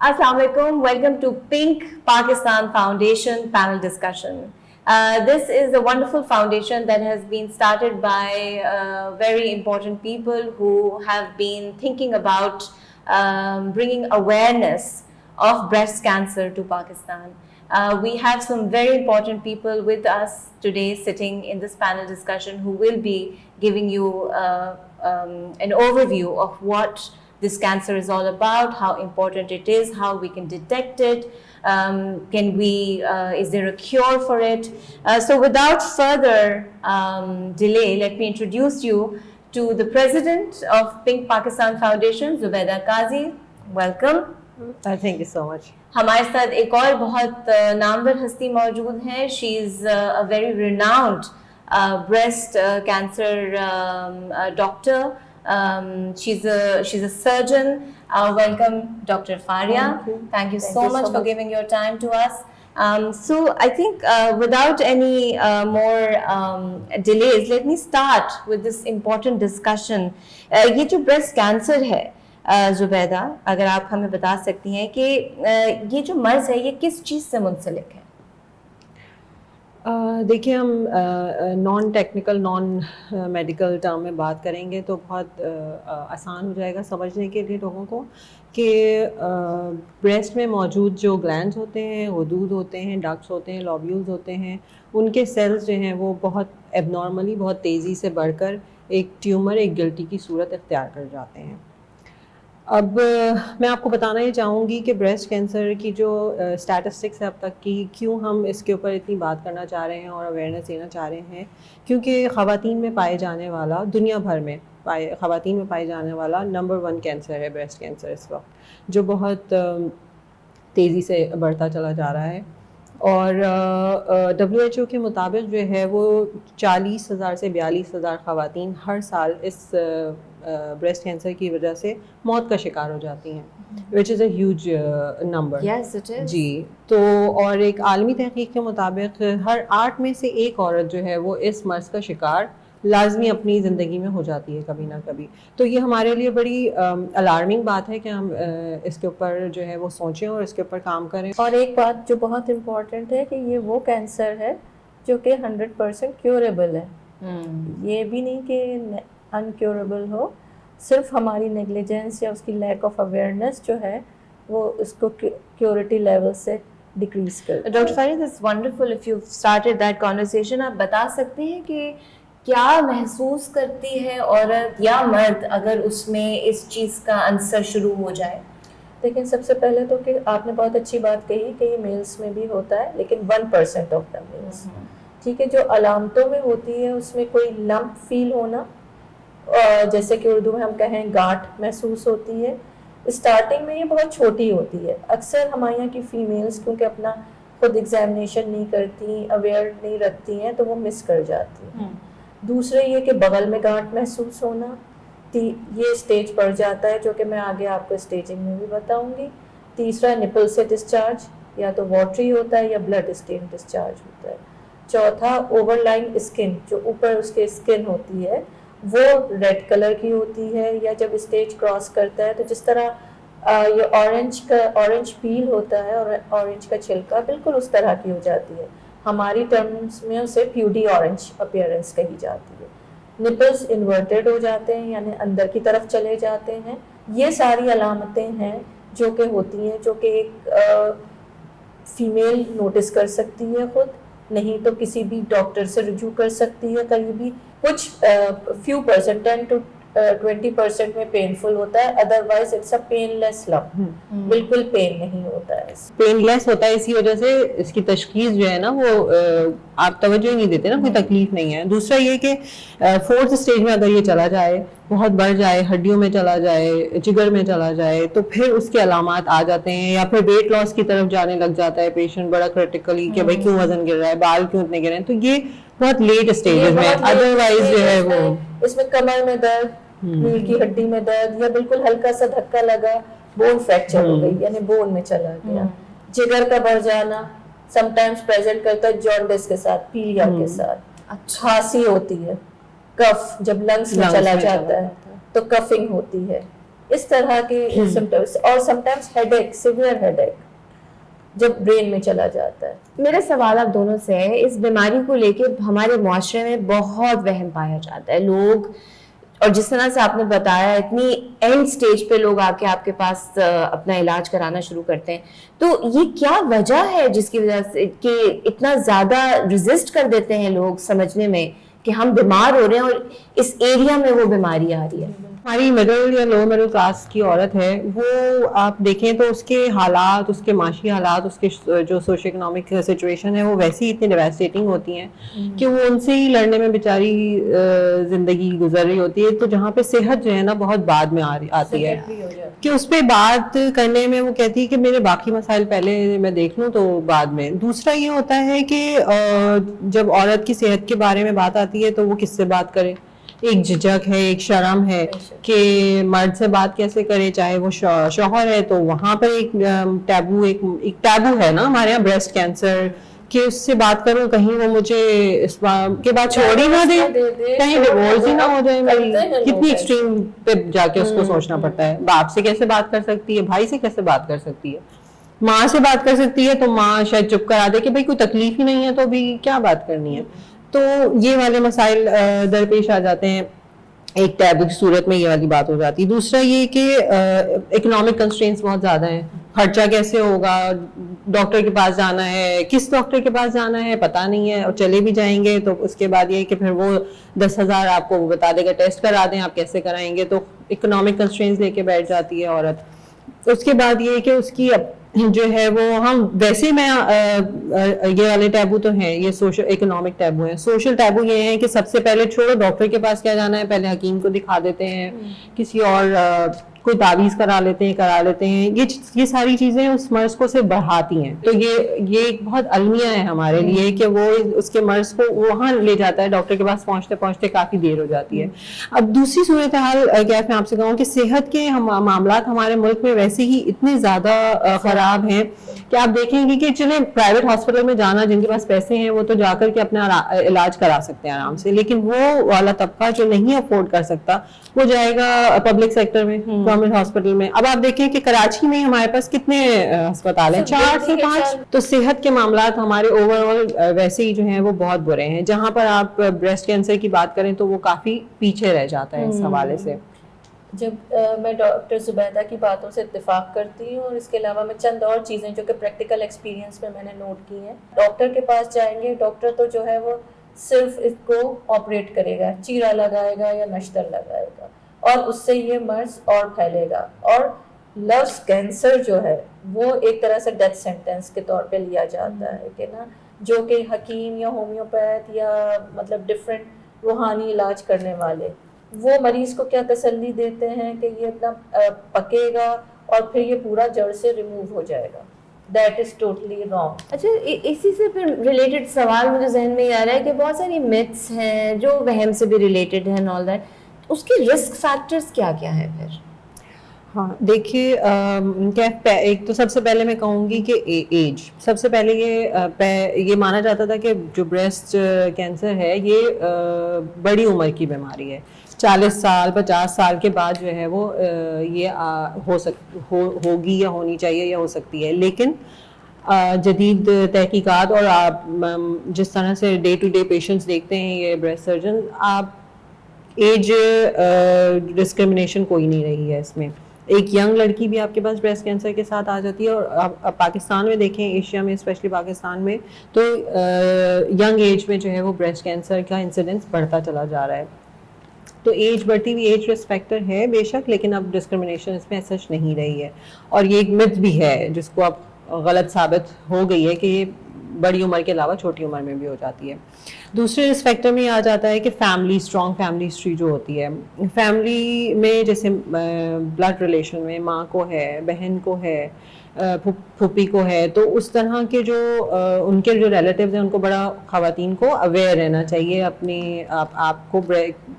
Assalamu alaikum. Welcome to Pink Pakistan Foundation panel discussion. This is a wonderful foundation that has been started by very important people who have been thinking about bringing awareness of breast cancer to Pakistan. We have some very important people with us today sitting in this panel discussion who will be giving you an overview of what this cancer is all about, how important it is, how we can detect it, is there a cure for it? So without further delay, let me introduce you to the president of Pink Pakistan Foundation, Zubaida Qazi. Welcome. Thank you so much. ہمارے ساتھ ایک اور بہت نامور ہستی موجود ہیں. She is a very renowned breast cancer doctor. She's a surgeon. Welcome, Dr. Faria. Thank you so much for giving your time to us. So I think without any more delays, let me start with this important discussion. یہ جو breast cancer ہے زبیدہ, اگر آپ ہمیں بتا سکتی ہیں کہ یہ جو مرض ہے یہ کس چیز سے منسلک ہے؟ دیکھیے, ہم non technical non medical term میں بات کریں گے تو بہت آسان ہو جائے گا سمجھنے کے لیے لوگوں کو کہ بریسٹ میں موجود جو گلینڈز ہوتے ہیں, غدود ہوتے ہیں, ڈکٹس ہوتے ہیں, لوبیولز ہوتے ہیں, ان کے سیلز جو ہیں وہ بہت ایب نارملی بہت تیزی سے بڑھ کر ایک ٹیومر, ایک گلٹی کی صورت اختیار کر جاتے ہیں. اب میں آپ کو بتانا یہ چاہوں گی کہ بریسٹ کینسر کی جو اسٹیٹسٹکس ہے اب تک کی, کیوں ہم اس کے اوپر اتنی بات کرنا چاہ رہے ہیں اور اویئرنیس دینا چاہ رہے ہیں, کیونکہ خواتین میں پائے جانے والا, دنیا بھر میں خواتین میں پائے جانے والا نمبر 1 کینسر ہے بریسٹ کینسر اس وقت, جو بہت تیزی سے بڑھتا چلا جا رہا ہے. اور WHO کے مطابق جو ہے وہ 40,000 سے 42,000 خواتین ہر سال اس بریسٹ کینسر کی وجہ سے موت کا شکار ہو جاتی ہیں, وچ از اے ہیوج نمبر. جی, تو اور ایک عالمی تحقیق کے مطابق ہر 8 میں سے 1 عورت جو ہے وہ اس مرض کا شکار لازمی اپنی زندگی میں ہو جاتی ہے کبھی نہ کبھی. تو یہ ہمارے لیے بڑی الارمنگ بات ہے کہ ہم اس کے اوپر جو ہے وہ سوچیں اور اس کے اوپر کام کریں. اور ایک بات جو بہت امپورٹنٹ ہے کہ یہ وہ کینسر ہے جو کہ 100% کیوریبل ہے. یہ بھی نہیں کہ انکیوریبل ہو, صرف ہماری نیگلیجنس یا اس کی لیک آف اویئرنیس جو ہے وہ اس کو کیورٹی لیول سے ڈیکریز کر. Doctor Farid, it's wonderful if you started that conversation. آپ بتا سکتے ہیں کہ کیا محسوس کرتی ہے عورت یا مرد اگر اس میں اس چیز کا عنصر شروع ہو جائے؟ لیکن سب سے پہلے تو کہ آپ نے بہت اچھی بات کہی کہ یہ میلس میں بھی ہوتا ہے, لیکن 1% آف دا میلس. ٹھیک ہے, جو علامتوں میں ہوتی ہے اس میں کوئی لمپ فیل ہونا, جیسے کہ اردو میں ہم کہیں گاٹھ محسوس ہوتی ہے. اسٹارٹنگ میں یہ بہت چھوٹی ہوتی ہے. اکثر ہمارے یہاں کی فیمیلز کیونکہ اپنا خود ایگزامینیشن نہیں کرتی, اویئر نہیں رکھتی ہیں, تو وہ مس کر جاتی ہیں. دوسرے یہ کہ بغل میں گاٹھ محسوس ہونا, یہ اسٹیج پڑ جاتا ہے جو کہ میں آگے آپ کو اسٹیجنگ میں بھی بتاؤں گی. تیسرا نپل سے ڈسچارج, یا تو واٹری ہوتا ہے یا بلڈ اسٹین ڈسچارج ہوتا ہے. چوتھا اوور لائن اسکن, جو اوپر اس کے اسکن ہوتی ہے وہ ریڈ کلر کی ہوتی ہے, یا جب اسٹیج کراس کرتا ہے تو جس طرح یہ اورنج پیل ہوتا ہے اور اورنج کا چھلکا بالکل اس طرح کی ہو جاتی ہے. ہماری ٹرمز میں اسے پیوڈی اورنج اپیئرنس کہی جاتی ہے. نپلز انورٹڈ ہو جاتے ہیں یعنی اندر کی طرف چلے جاتے ہیں. یہ ساری علامتیں ہیں جو کہ ہوتی ہیں, جو کہ ایک فیمیل نوٹس کر سکتی ہے خود, نہیں تو کسی بھی ڈاکٹر سے رجوع کر سکتی ہے. قریبی کچھ few percent 10 to 20% میں پینفل ہوتا ہے, otherwise it's a painless lump, بالکل پین نہیں ہوتا ہے. پین لیس ہوتا ہے, اسی وجہ سے اس کی تشخیص جو ہے نا وہ آپ توجہ ہی نہیں دیتے نا, کوئی تکلیف نہیں ہے. دوسرا یہ کہ 4th اسٹیج میں اگر یہ چلا جائے, بہت بڑھ جائے, ہڈیوں میں چلا جائے, جگر میں چلا جائے, تو پھر اس کے علامات آ جاتے ہیں, یا پھر ویٹ لاس کی طرف جانے لگ جاتا ہے پیشنٹ بڑا کرٹیکلی کہ بھائی کیوں وزن گر رہا ہے, بال کیوں اتنے گر رہے ہیں. تو یہ بہت لیٹ اسٹیج میں, ادروائز جو ہے وہ اس میں کمر میں درد, ریڑھ کی ہڈی میں درد, یا بالکل ہلکا سا دھکا لگا, بون فریکچر ہو گئی یعنی بون میں چلا گیا. جگر کا بڑھ جانا سم ٹائمز پریزنٹ کرتا ہے جانڈس کے ساتھ, پیلیا کے ساتھ. کھانسی ہوتی ہے, کف جب لنگس میں چلا جاتا ہے تو کفنگ ہوتی ہے. اس طرح کے سمٹمس. اور سمٹائمس ہیڈ ایک, سیویئر ہیڈ ایک جب برین میں چلا جاتا ہے. میرا سوال آپ دونوں سے ہے, اس بیماری کو لے کے ہمارے معاشرے میں بہت وہم پایا جاتا ہے. لوگ, اور جس طرح سے آپ نے بتایا, اتنی اینڈ سٹیج پہ لوگ آ کے آپ کے پاس اپنا علاج کرانا شروع کرتے ہیں, تو یہ کیا وجہ ہے جس کی وجہ سے کہ اتنا زیادہ ریزسٹ کر دیتے ہیں لوگ سمجھنے میں کہ ہم بیمار ہو رہے ہیں اور اس ایریا میں وہ بیماری آ رہی ہے؟ ہماری مڈل یا لو مڈل کلاس کی عورت ہے, وہ آپ دیکھیں تو اس کے حالات, اس کے معاشی حالات, اس کے جو سوشو اکنامک سچویشن ہے وہ ویسی اتنی ڈیواسٹیٹنگ ہوتی ہیں کہ وہ ان سے ہی لڑنے میں بیچاری زندگی گزر رہی ہوتی ہے. تو جہاں پہ صحت جو ہے نا بہت بعد میں آتی ہے, کہ اس پہ بات کرنے میں وہ کہتی ہے کہ میرے باقی مسائل پہلے میں دیکھ لوں تو بعد میں. دوسرا یہ ہوتا ہے کہ جب عورت کی صحت کے بارے میں بات آتی ہے تو وہ کس سے بات کرے, ایک جھجک ہے, ایک شرم ہے کہ مرد سے بات کیسے کرے, چاہے وہ شوہر ہے تو وہاں پر ایک ٹیبو, ایک ٹیبو ہے نا ہمارے یہاں بریسٹ کینسر, کہ اس سے بات کروں کہیں وہ مجھے اس کے بعد چھوڑ ہی نہ دے, کہیں ڈیورس ہی نہ ہو جائے میری. کتنی ایکسٹریم پہ جا کے اس کو سوچنا پڑتا ہے. باپ سے کیسے بات کر سکتی ہے, بھائی سے کیسے بات کر سکتی ہے, ماں سے بات کر سکتی ہے تو ماں شاید چپ کرا دے کہ بھائی کوئی تکلیف ہی نہیں ہے تو بھی کیا بات کرنی ہے. تو یہ والے مسائل درپیش آ جاتے ہیں. ایک ٹیبو کی صورت میں یہ والی بات ہو جاتی ہے. دوسرا یہ کہ اکنامک کنسٹرینٹس بہت زیادہ ہیں. خرچہ کیسے ہوگا, ڈاکٹر کے پاس جانا ہے, کس ڈاکٹر کے پاس جانا ہے پتہ نہیں ہے, اور چلے بھی جائیں گے تو اس کے بعد یہ کہ پھر وہ 10,000 آپ کو بتا دے گا ٹیسٹ کرا دیں, آپ کیسے کرائیں گے. تو اکنامک کنسٹرینٹس لے کے بیٹھ جاتی ہے عورت. اس کے بعد یہ کہ اس کی جو ہے وہ, ہم ویسے میں یہ والے ٹیبو تو ہیں, یہ سوشل اکنامک ٹیبو ہیں. سوشل ٹیبو یہ ہیں کہ سب سے پہلے چھوڑو ڈاکٹر کے پاس کیا جانا ہے, پہلے حکیم کو دکھا دیتے ہیں, کسی اور کوئی تعویذ کرا لیتے ہیں. یہ ساری چیزیں اس مرض کو صرف بڑھاتی ہیں. تو یہ ایک بہت المیہ ہے ہمارے لیے کہ وہ اس کے مرض کو وہاں لے جاتا ہے, ڈاکٹر کے پاس پہنچتے پہنچتے کافی دیر ہو جاتی ہے. اب دوسری صورتحال کیا میں آپ سے کہوں کہ صحت کے معاملات ہمارے ملک میں ویسے ہی اتنے زیادہ خراب ہیں کہ آپ دیکھیں گے کہ چلیں پرائیویٹ ہاسپٹل میں جانا, جن کے پاس پیسے ہیں وہ تو جا کر کے اپنا علاج کرا سکتے ہیں آرام سے, لیکن وہ والا طبقہ جو نہیں افورڈ کر سکتا وہ جائے گا پبلک سیکٹر میں, گورنمنٹ ہاسپٹل میں. اب آپ دیکھیں کہ کراچی میں ہمارے پاس کتنے ہسپتال ہیں, 4 سے 5. تو صحت کے معاملات ہمارے اوور آل ویسے ہی جو ہیں وہ بہت برے ہیں. جہاں پر آپ بریسٹ کینسر کی بات کریں تو وہ کافی پیچھے رہ جاتا ہے اس حوالے سے. جب میں ڈاکٹر زبیدہ کی باتوں سے اتفاق کرتی ہوں, اور اس کے علاوہ میں چند اور چیزیں جو کہ پریکٹیکل ایکسپیرینس میں نے نوٹ کی ہیں. ڈاکٹر کے پاس جائیں گے, ڈاکٹر تو جو ہے وہ صرف اس کو آپریٹ کرے گا, چیرا لگائے گا یا نشتر لگائے گا, اور اس سے یہ مرض اور پھیلے گا. اور لفظ کینسر جو ہے وہ ایک طرح سے ڈیتھ سینٹینس کے طور پہ لیا جاتا ہے کہ نا, جو کہ حکیم یا ہومیوپیتھ یا مطلب ڈفرینٹ روحانی علاج کرنے والے وہ مریض کو کیا تسلی دیتے ہیں کہ یہ اپنا پکے گا اور پھر یہ پورا جڑ سے ریموو ہو جائے گا. That is totally wrong. اچھا, اسی سے پھر ریلیٹڈ سوال مجھے ذہن میں یہ آ رہا ہے کہ بہت ساری میتھس ہیں جو وہم سے بھی ریلیٹڈ ہیں, آل دیٹ, اس کے رسک فیکٹرز کیا کیا ہیں پھر؟ ہاں دیکھیے, ایک تو سب سے پہلے میں کہوں گی کہ ایج. سب سے پہلے یہ مانا جاتا تھا کہ جو بریسٹ کینسر ہے یہ بڑی عمر کی بیماری ہے, 40 سال 50 سال کے بعد جو ہے وہ یہ ہوگی یا ہونی چاہیے یا ہو سکتی ہے. لیکن جدید تحقیقات اور آپ جس طرح سے ڈے ٹو ڈے پیشنٹس دیکھتے ہیں یہ بریسٹ سرجن, آپ ایج ڈسکرمنیشن کوئی نہیں رہی ہے اس میں. ایک ینگ لڑکی بھی آپ کے پاس بریسٹ کینسر کے ساتھ آ جاتی ہے, اور آپ پاکستان میں دیکھیں, ایشیا میں اسپیشلی پاکستان میں, تو ینگ ایج میں جو ہے وہ بریسٹ کینسر کا انسیڈنس بڑھتا چلا جا رہا ہے. تو ایج بڑھتی ہوئی, ایج رسک فیکٹر ہے بے شک, لیکن اب ڈسکرمنیشن اس میں سچ نہیں رہی ہے. اور یہ ایک متھ بھی ہے جس کو اب غلط ثابت ہو گئی ہے کہ یہ بڑی عمر کے علاوہ چھوٹی عمر میں بھی ہو جاتی ہے. دوسرے رسک فیکٹر میں یہ آ جاتا ہے کہ فیملی, اسٹرانگ فیملی ہسٹری جو ہوتی ہے. فیملی میں جیسے بلڈ ریلیشن میں ماں کو ہے, بہن کو ہے, پھوپھی کو ہے, تو اس طرح کے جو ان کے جو ریلیٹیوز ہیں ان کو بڑا خواتین کو اویئر رہنا چاہیے اپنی آپ کو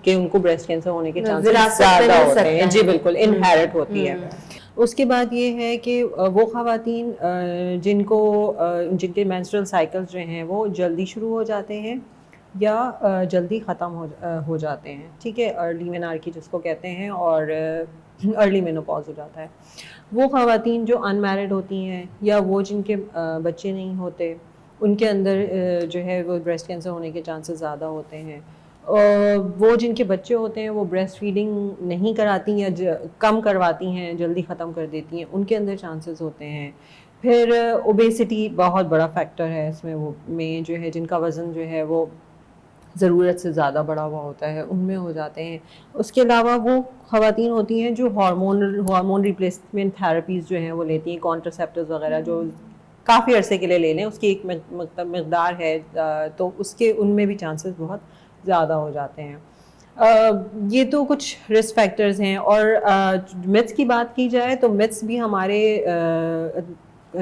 کہ ان کو بریسٹ کینسر ہونے کے چانسز زیادہ ہوتے ہیں. جی بالکل, انہیرٹ ہوتی ہے. اس کے بعد یہ ہے کہ وہ خواتین جن کے مینسٹرل سائیکلز جو ہیں وہ جلدی شروع ہو جاتے ہیں یا جلدی ختم ہو جاتے ہیں, ٹھیک ہے, ارلی مینارکی جس کو کہتے ہیں, اور ارلی مینوپاز ہو جاتا ہے. وہ خواتین جو ان میرڈ ہوتی ہیں یا وہ جن کے بچے نہیں ہوتے, ان کے اندر جو ہے وہ بریسٹ کینسر ہونے کے چانسز زیادہ ہوتے ہیں. وہ جن کے بچے ہوتے ہیں وہ بریسٹ فیڈنگ نہیں کراتی یا کم کرواتی ہیں, جلدی ختم کر دیتی ہیں, ان کے اندر چانسز ہوتے ہیں. پھر اوبیسٹی بہت بڑا فیکٹر ہے اس میں, وہ میں جو ہے جن کا وزن جو ہے وہ ضرورت سے زیادہ بڑا ہوا ہوتا ہے ان میں ہو جاتے ہیں. اس کے علاوہ وہ خواتین ہوتی ہیں جو ہارمون ریپلیسمنٹ تھراپیز جو ہیں وہ لیتی ہیں, کانٹرسیپٹیوز وغیرہ جو کافی عرصے کے لیے لے لیں, اس کی ایک مقدار ہے, تو اس کے ان میں بھی چانسز بہت زیادہ ہو جاتے ہیں. یہ تو کچھ رسک فیکٹرز ہیں. اور متس کی بات کی جائے تو متس بھی ہمارے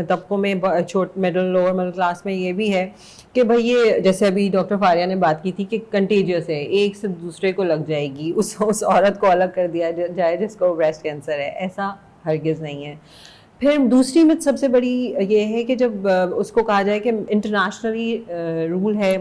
طبقوں میں مڈل لوور مڈل کلاس میں یہ بھی ہے کہ بھئی یہ جیسے ابھی ڈاکٹر فاریہ نے بات کی تھی کہ کنٹیجیس ہے, ایک سے دوسرے کو لگ جائے گی, اس عورت کو الگ کر دیا جائے جس کو بریسٹ کینسر ہے, ایسا ہرگز نہیں ہے. پھر دوسری مت سب سے بڑی یہ ہے کہ جب اس کو کہا جائے کہ انٹرنیشنلی رول ہے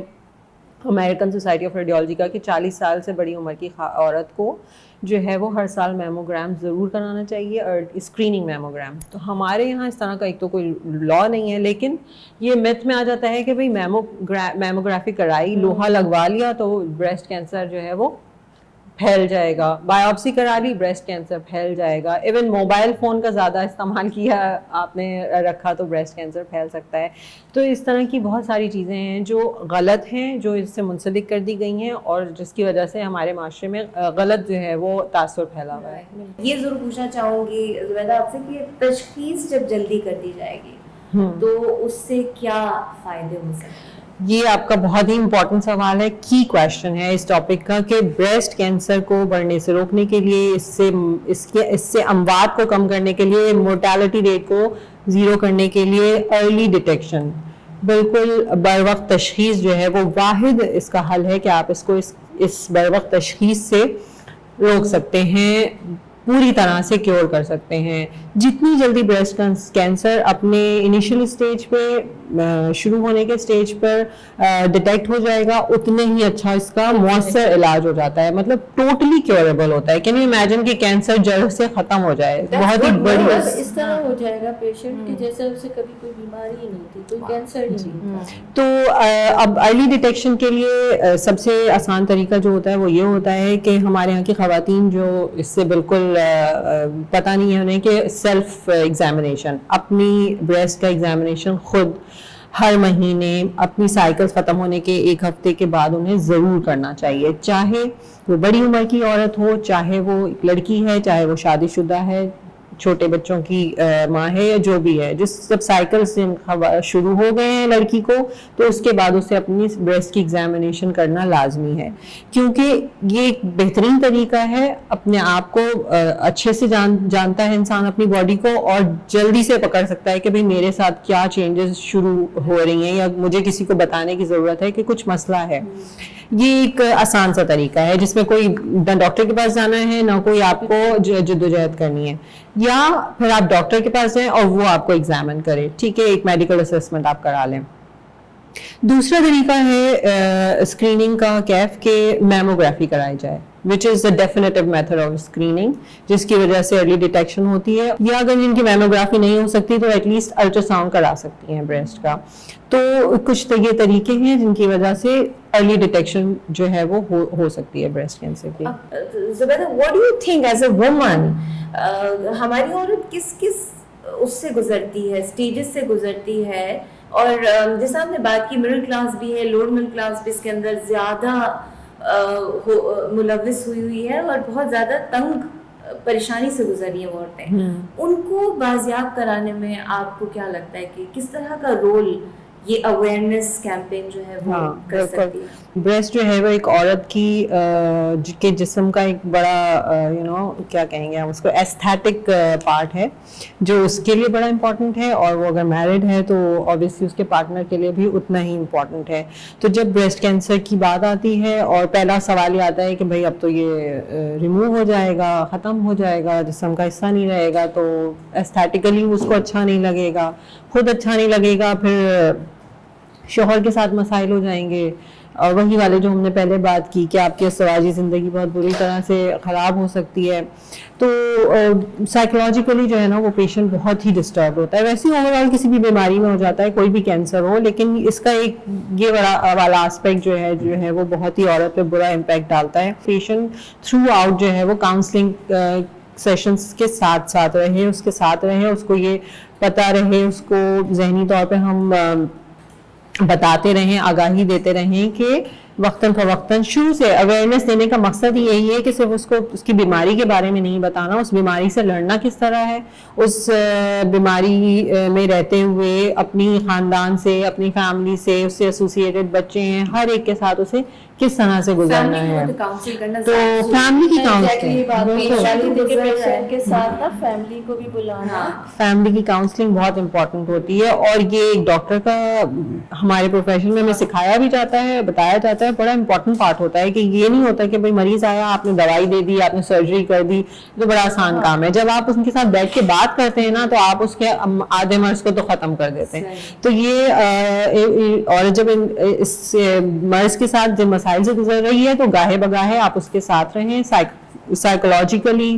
امریکن سوسائٹی آف ریڈیولوجی کا کہ 40 سال سے بڑی عمر کی عورت کو جو ہے وہ ہر سال میموگرام ضرور کرانا چاہیے, اور اسکریننگ میموگرام. تو ہمارے یہاں اس طرح کا ایک تو کوئی لا نہیں ہے, لیکن یہ میتھ میں آ جاتا ہے کہ بھئی میموگرافی کرائی, لوہا لگوا لیا تو بریسٹ کینسر جو ہے وہ پھیل جائے گا, بایوپسی کرا لی بریسٹ کینسر پھیل جائے گا, ایون موبائل فون کا زیادہ استعمال کیا آپ نے رکھا تو بریسٹ کینسر پھیل سکتا ہے. تو اس طرح کی بہت ساری چیزیں ہیں جو غلط ہیں, جو اس سے منسلک کر دی گئی ہیں, اور جس کی وجہ سے ہمارے معاشرے میں غلط جو ہے وہ تاثر پھیلا ہوا ہے. یہ ضرور پوچھنا چاہوں گی زبیدہ آپ سے کہ تشخیص جب جلدی کر دی جائے گی تو اس سے کیا فائدے ہو سکتے ہیں؟ یہ آپ کا بہت ہی امپورٹنٹ سوال ہے, کی کویشچن ہے اس ٹاپک کا, کہ بریسٹ کینسر کو بڑھنے سے روکنے کے لیے, اس سے اموات کو کم کرنے کے لیے, مورٹیلٹی ریٹ کو زیرو کرنے کے لیے ارلی ڈیٹیکشن, بالکل بر وقت تشخیص جو ہے وہ واحد اس کا حل ہے کہ آپ اس کو اس بر وقت تشخیص سے روک سکتے ہیں, پوری طرح سے کیور کر سکتے ہیں. جتنی جلدی بریسٹ کینسر اپنے انیشیل اسٹیج پہ, شروع ہونے کے اسٹیج پر ڈیٹیکٹ ہو جائے گا, اتنے ہی اچھا اس کا مؤثر علاج ہو جاتا ہے, مطلب ٹوٹلی کیوریبل ہوتا ہے. کین یو امیجن کہ کینسر جڑ سے ختم ہو جائے, بہت ہی بڑی اس طرح ہو جائے گا پیشنٹ کہ جیسے اسے کبھی کوئی بیماری ہی نہیں تھی, کوئی کینسر ہی نہیں تھا. تو اب ارلی ڈیٹیکشن کے لیے سب سے آسان طریقہ جو ہوتا ہے وہ یہ ہوتا ہے کہ ہمارے یہاں کی خواتین جو اس سے بالکل پتہ نہیں ہے انہیں کہ سیلف ایگزامینیشن, اپنی بریسٹ کا ایگزامینیشن خود ہر مہینے اپنی سائیکلز ختم ہونے کے 1 ہفتے کے بعد انہیں ضرور کرنا چاہیے, چاہے وہ بڑی عمر کی عورت ہو, چاہے وہ ایک لڑکی ہے, چاہے وہ شادی شدہ ہے, چھوٹے بچوں کی ماں ہے, یا جو بھی ہے. جب سائیکلز شروع ہو گئے ہیں لڑکی کو تو اس کے بعد اسے اپنی بریسٹ کی ایگزامینیشن کرنا لازمی ہے, کیونکہ یہ ایک بہترین طریقہ ہے, اپنے آپ کو اچھے سے جانتا ہے انسان اپنی باڈی کو, اور جلدی سے پکڑ سکتا ہے کہ بھئی میرے ساتھ کیا چینجز شروع ہو رہی ہیں, یا مجھے کسی کو بتانے کی ضرورت ہے کہ کچھ مسئلہ ہے. یہ ایک آسان سا طریقہ ہے جس میں کوئی نہ ڈاکٹر کے پاس جانا ہے, نہ کوئی آپ کو جدوجہد کرنی ہے, یا پھر آپ ڈاکٹر کے پاس جائیں اور وہ آپ کو ایگزامن کرے, ٹھیک ہے, ایک میڈیکل اسسمنٹ آپ کرا لیں. دوسرا طریقہ ہے اسکریننگ کا کیف, کہ میموگرافی کرائی جائے, which is the definitive method of screening, جس کی وجہ سے ارلی ڈیٹیکشن ہوتی ہے. یا اگر جن کی میموگرافی نہیں ہو سکتی تو ایٹ لیسٹ الٹرا ساؤنڈ کرا سکتی ہیں بریسٹ کا. تو کچھ یہ طریقے ہیں جن کی وجہ سے ارلی ڈیٹیکشن جو ہے وہ ہو سکتی ہے بریسٹ کینسر کی. Zubaida, what do you think as a woman, ہماری عورت کس اس سے گزرتی ہے, اسٹیجز سے گزرتی ہے, اور جیسا آپ نے بات کی مڈل کلاس بھی ہے, لوور مڈل کلاس بھی اس کے اندر زیادہ ملوث ہوئی ہے, اور بہت زیادہ تنگ پریشانی سے گزر رہی ہیں وہ عورتیں, ان کو بازیاب کرانے میں آپ کو کیا لگتا ہے کہ کس طرح کا رول یہ اویئرنیس کیمپین جو ہے وہ کر سکتی ہے؟ بریسٹ جو ہے وہ ایک عورت کی کے جسم کا ایک بڑا کیا کہیں گے ہم اس کو, ایستھیٹک پارٹ ہے جو اس کے لیے بڑا امپورٹنٹ ہے, اور وہ اگر میرڈ ہے تو obviously اس کے پارٹنر کے لیے بھی اتنا ہی امپورٹنٹ ہے. تو جب بریسٹ کینسر کی بات آتی ہے اور پہلا سوال یہ آتا ہے کہ بھائی اب تو یہ ریموو ہو جائے گا, ختم ہو جائے گا, جسم کا حصہ نہیں رہے گا, تو ایستھیٹیکلی اس کو اچھا نہیں لگے گا, خود اچھا نہیں لگے گا, پھر شوہر کے ساتھ مسائل ہو جائیں گے, اور وہی والے جو ہم نے پہلے بات کی کہ آپ کی ازدواجی زندگی بہت بری طرح سے خراب ہو سکتی ہے. تو سائیکولوجیکلی جو ہے نا وہ پیشنٹ بہت ہی ڈسٹرب ہوتا ہے. ویسے اوور آل کسی بھی بیماری میں ہو جاتا ہے, کوئی بھی کینسر ہو, لیکن اس کا ایک یہ بڑا والا اسپیکٹ جو ہے وہ بہت ہی عورت پہ برا امپیکٹ ڈالتا ہے. پیشنٹ تھرو آؤٹ جو ہے وہ کاؤنسلنگ سیشنز کے ساتھ رہے, اس کے ساتھ رہے, اس کو یہ پتہ رہے, اس کو ذہنی طور پہ ہم بتاتے رہیں, آگاہی دیتے رہیں کہ وقتاً فوقتاً شروع سے اویئرنیس دینے کا مقصد ہی یہی ہے کہ صرف اس کو اس کی بیماری کے بارے میں نہیں بتانا, اس بیماری سے لڑنا کس طرح ہے, اس بیماری میں رہتے ہوئے اپنی خاندان سے, اپنی فیملی سے, اس سے ایسوسیٹڈ بچے ہیں, ہر ایک کے ساتھ اسے کس طرح سے گزارنا ہے. تو فیملی کی پیشنٹ کے ساتھ نا فیملی کو بھی بلانا, فیملی کی کاؤنسلنگ بہت امپورٹنٹ ہوتی ہے. اور یہ ایک ڈاکٹر کا ہمارے پروفیشن میں ہمیں سکھایا بھی جاتا ہے, بتایا جاتا ہے, بڑا امپورٹنٹ پارٹ ہوتا ہے کہ یہ نہیں ہوتا کہ بھائی مریض آیا, آپ نے دوائی دے دی, آپ نے سرجری کر دی, تو بڑا آسان کام ہے. جب آپ اس کے ساتھ بیٹھ کے بات کرتے ہیں نا تو آپ اس کے آدھے مرض کو تو ختم کر دیتے ہیں. تو یہ اور جب اس مرض کے ساتھ جب مسائل سے گزر رہی ہے تو گاہے بگاہے آپ اس کے ساتھ رہیں, سائیکولوجیکلی,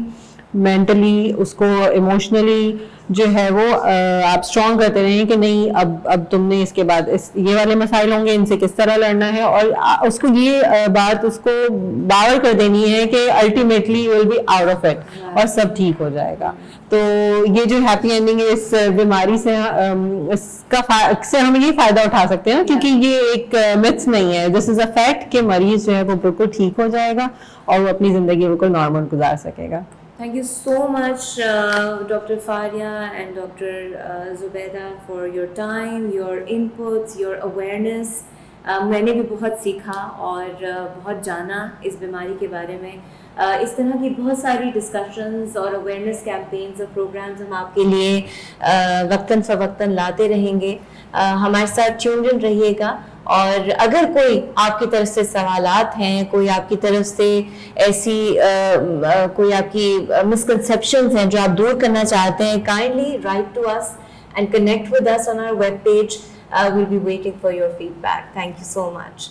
مینٹلی, اس کو ایموشنلی جو ہے وہ آپ اسٹرانگ کرتے رہیں کہ نہیں اب تم نے اس کے بعد یہ والے مسائل ہوں گے, ان سے کس طرح لڑنا ہے. اور اس کو یہ بات اس کو باور کر دینی ہے کہ ultimately will be out of it اور سب ٹھیک ہو جائے گا. تو یہ جو ہیپی اینڈنگ ہے اس بیماری سے, اس سے ہم یہ فائدہ اٹھا سکتے ہیں کیونکہ یہ ایک متس نہیں ہے, دس از اے فیکٹ کہ مریض جو ہے وہ بالکل ٹھیک ہو جائے گا اور وہ اپنی زندگی بالکل نارمل گزار سکے گا. Thank you so much, Dr. Faria and Dr. Zubaida, for your time, your inputs, your awareness. میں نے بھی بہت سیکھا اور بہت جانا اس بیماری کے بارے میں. اس طرح کی بہت ساری ڈسکشنز اور اویئرنیس کیمپینز اور پروگرامز ہم آپ کے لیے وقتاً فوقتاً لاتے رہیں گے. ہمارے ساتھ ٹیونڈ ان رہیے گا. اور اگر کوئی آپ کی طرف سے سوالات ہیں, کوئی آپ کی طرف سے ایسی کوئی آپ کی مسکنسیپشنز ہیں جو آپ دور کرنا چاہتے ہیں, kindly write to us and connect with us on our web page. We'll be waiting for your feedback. Thank you so much.